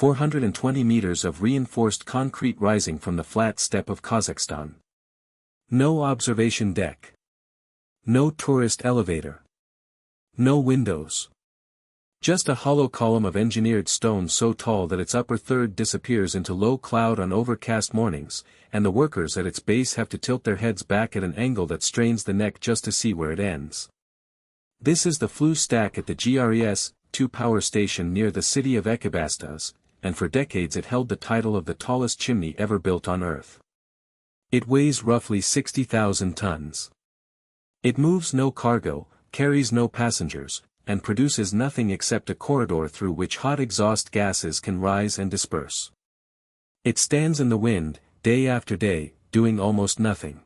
420 meters of reinforced concrete rising from the flat steppe of Kazakhstan. No observation deck. No tourist elevator. No windows. Just a hollow column of engineered stone so tall that its upper third disappears into low cloud on overcast mornings, and the workers at its base have to tilt their heads back at an angle that strains the neck just to see where it ends. This is the flue stack at the GRES-2 power station near the city of Ekibastuz, and for decades it held the title of the tallest chimney ever built on Earth. It weighs roughly 60,000 tons. It moves no cargo, carries no passengers, and produces nothing except a corridor through which hot exhaust gases can rise and disperse. It stands in the wind, day after day, doing almost nothing.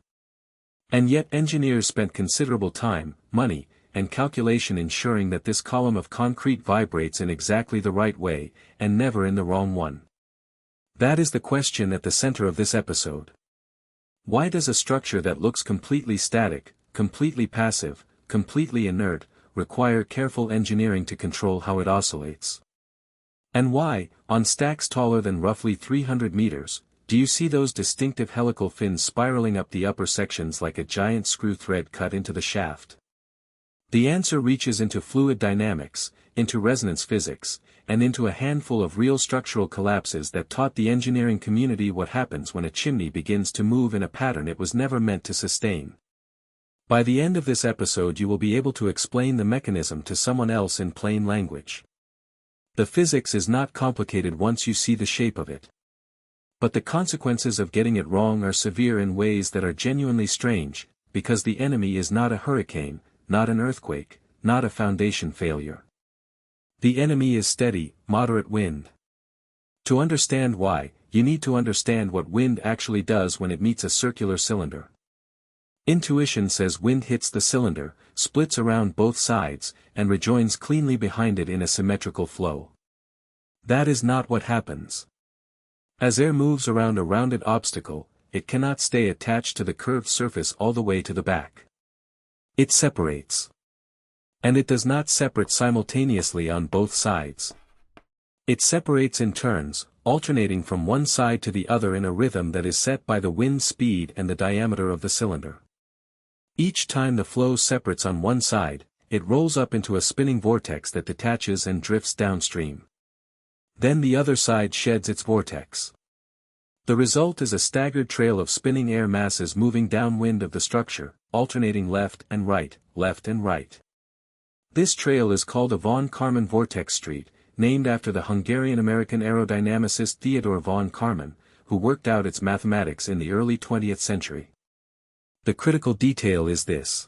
And yet engineers spent considerable time, money, and calculation ensuring that this column of concrete vibrates in exactly the right way, and never in the wrong one. That is the question at the center of this episode. Why does a structure that looks completely static, completely passive, completely inert, require careful engineering to control how it oscillates? And why, on stacks taller than roughly 300 meters, do you see those distinctive helical fins spiraling up the upper sections like a giant screw thread cut into the shaft? The answer reaches into fluid dynamics, into resonance physics, and into a handful of real structural collapses that taught the engineering community what happens when a chimney begins to move in a pattern it was never meant to sustain. By the end of this episode you will be able to explain the mechanism to someone else in plain language. The physics is not complicated once you see the shape of it. But the consequences of getting it wrong are severe in ways that are genuinely strange, because the enemy is not a hurricane, not an earthquake, not a foundation failure. The enemy is steady, moderate wind. To understand why, you need to understand what wind actually does when it meets a circular cylinder. Intuition says wind hits the cylinder, splits around both sides, and rejoins cleanly behind it in a symmetrical flow. That is not what happens. As air moves around a rounded obstacle, it cannot stay attached to the curved surface all the way to the back. It separates. And it does not separate simultaneously on both sides. It separates in turns, alternating from one side to the other in a rhythm that is set by the wind speed and the diameter of the cylinder. Each time the flow separates on one side, it rolls up into a spinning vortex that detaches and drifts downstream. Then the other side sheds its vortex. The result is a staggered trail of spinning air masses moving downwind of the structure, alternating left and right, left and right. This trail is called a von Karman vortex street, named after the Hungarian-American aerodynamicist Theodor von Karman, who worked out its mathematics in the early 20th century. The critical detail is this.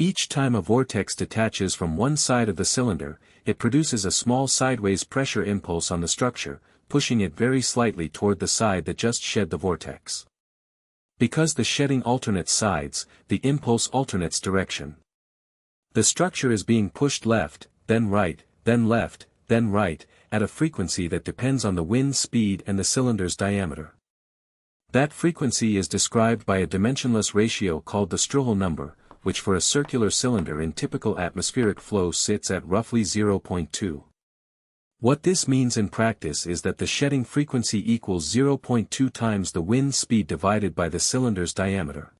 Each time a vortex detaches from one side of the cylinder, it produces a small sideways pressure impulse on the structure, pushing it very slightly toward the side that just shed the vortex. Because the shedding alternates sides, the impulse alternates direction. The structure is being pushed left, then right, then left, then right, at a frequency that depends on the wind speed and the cylinder's diameter. That frequency is described by a dimensionless ratio called the Strouhal number, which for a circular cylinder in typical atmospheric flow sits at roughly 0.2. What this means in practice is that the shedding frequency equals 0.2 times the wind speed divided by the cylinder's diameter.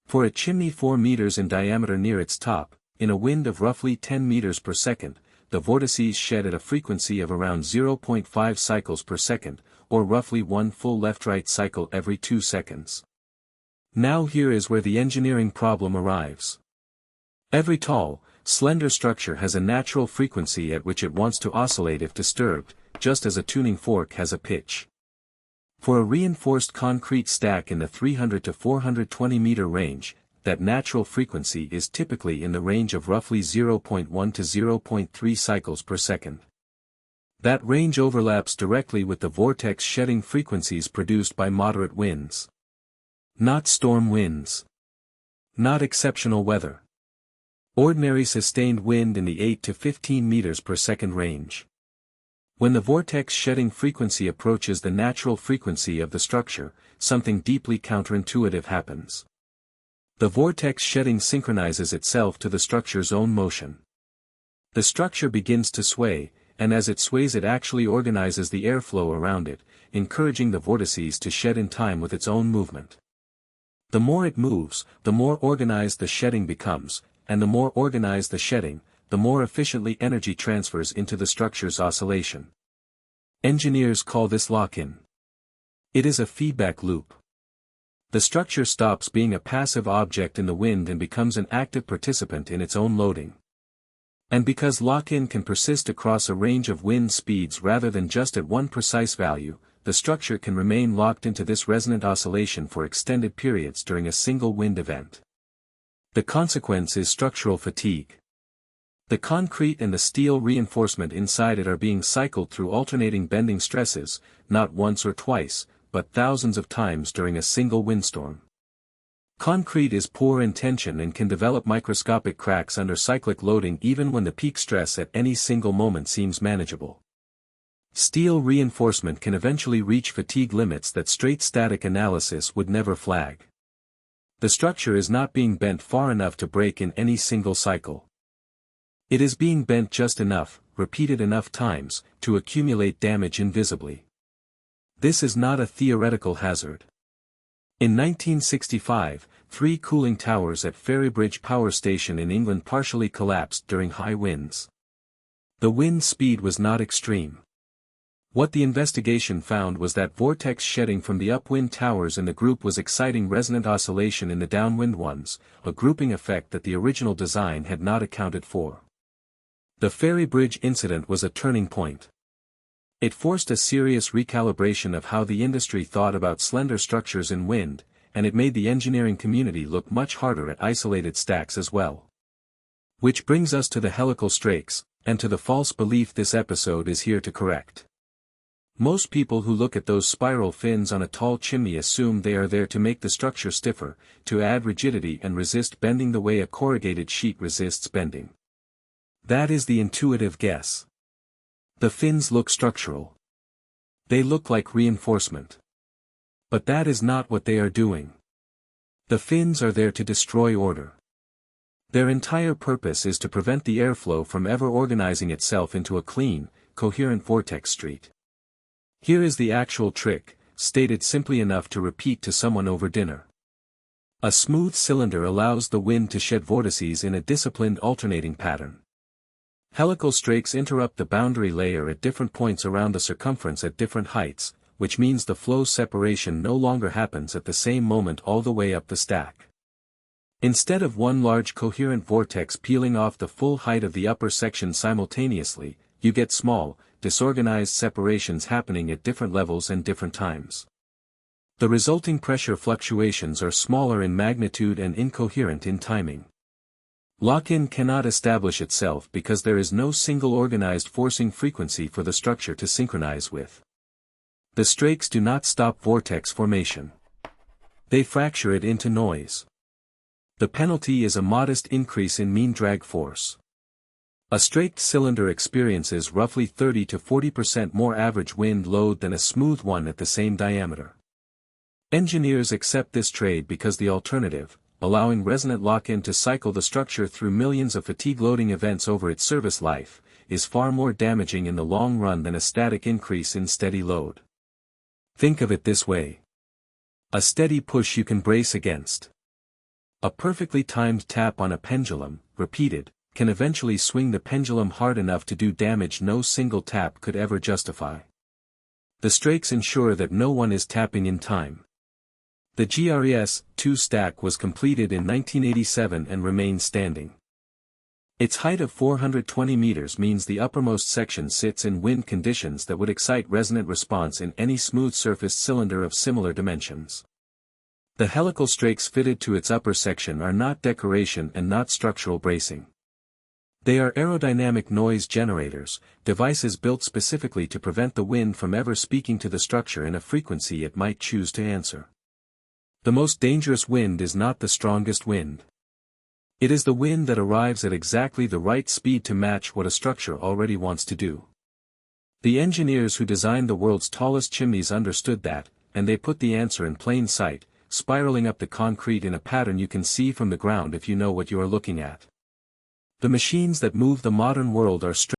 For a chimney 4 meters in diameter near its top, in a wind of roughly 10 meters per second, the vortices shed at a frequency of around 0.5 cycles per second, or roughly one full left-right cycle every 2 seconds. Now here is where the engineering problem arrives. Every tall, slender structure has a natural frequency at which it wants to oscillate if disturbed, just as a tuning fork has a pitch. For a reinforced concrete stack in the 300 to 420 meter range, that natural frequency is typically in the range of roughly 0.1 to 0.3 cycles per second. That range overlaps directly with the vortex shedding frequencies produced by moderate winds. Not storm winds. Not exceptional weather. Ordinary sustained wind in the 8 to 15 meters per second range. When the vortex shedding frequency approaches the natural frequency of the structure, something deeply counterintuitive happens. The vortex shedding synchronizes itself to the structure's own motion. The structure begins to sway, and as it sways it actually organizes the airflow around it, encouraging the vortices to shed in time with its own movement. The more it moves, the more organized the shedding becomes, and the more organized the shedding, the more efficiently energy transfers into the structure's oscillation. Engineers call this lock-in. It is a feedback loop. The structure stops being a passive object in the wind and becomes an active participant in its own loading. And because lock-in can persist across a range of wind speeds rather than just at one precise value, the structure can remain locked into this resonant oscillation for extended periods during a single wind event. The consequence is structural fatigue. The concrete and the steel reinforcement inside it are being cycled through alternating bending stresses, not once or twice, but thousands of times during a single windstorm. Concrete is poor in tension and can develop microscopic cracks under cyclic loading even when the peak stress at any single moment seems manageable. Steel reinforcement can eventually reach fatigue limits that straight static analysis would never flag. The structure is not being bent far enough to break in any single cycle. It is being bent just enough, repeated enough times, to accumulate damage invisibly. This is not a theoretical hazard. In 1965, 3 cooling towers at Ferrybridge Power Station in England partially collapsed during high winds. The wind speed was not extreme. What the investigation found was that vortex shedding from the upwind towers in the group was exciting resonant oscillation in the downwind ones, a grouping effect that the original design had not accounted for. The Ferrybridge incident was a turning point. It forced a serious recalibration of how the industry thought about slender structures in wind, and it made the engineering community look much harder at isolated stacks as well. Which brings us to the helical strakes, and to the false belief this episode is here to correct. Most people who look at those spiral fins on a tall chimney assume they are there to make the structure stiffer, to add rigidity and resist bending the way a corrugated sheet resists bending. That is the intuitive guess. The fins look structural. They look like reinforcement. But that is not what they are doing. The fins are there to destroy order. Their entire purpose is to prevent the airflow from ever organizing itself into a clean, coherent vortex street. Here is the actual trick, stated simply enough to repeat to someone over dinner. A smooth cylinder allows the wind to shed vortices in a disciplined alternating pattern. Helical strakes interrupt the boundary layer at different points around the circumference at different heights, which means the flow separation no longer happens at the same moment all the way up the stack. Instead of one large coherent vortex peeling off the full height of the upper section simultaneously, you get small, disorganized separations happening at different levels and different times. The resulting pressure fluctuations are smaller in magnitude and incoherent in timing. Lock-in cannot establish itself because there is no single organized forcing frequency for the structure to synchronize with. The strakes do not stop vortex formation. They fracture it into noise. The penalty is a modest increase in mean drag force. A straked cylinder experiences roughly 30 to 40% more average wind load than a smooth one at the same diameter. Engineers accept this trade because the alternative, allowing resonant lock-in to cycle the structure through millions of fatigue loading events over its service life, is far more damaging in the long run than a static increase in steady load. Think of it this way. A steady push you can brace against. A perfectly timed tap on a pendulum, repeated, can eventually swing the pendulum hard enough to do damage no single tap could ever justify. The strakes ensure that no one is tapping in time. The GRES-2 stack was completed in 1987 and remains standing. Its height of 420 meters means the uppermost section sits in wind conditions that would excite resonant response in any smooth-surfaced cylinder of similar dimensions. The helical strakes fitted to its upper section are not decoration and not structural bracing. They are aerodynamic noise generators, devices built specifically to prevent the wind from ever speaking to the structure in a frequency it might choose to answer. The most dangerous wind is not the strongest wind. It is the wind that arrives at exactly the right speed to match what a structure already wants to do. The engineers who designed the world's tallest chimneys understood that, and they put the answer in plain sight, spiraling up the concrete in a pattern you can see from the ground if you know what you are looking at. The machines that move the modern world are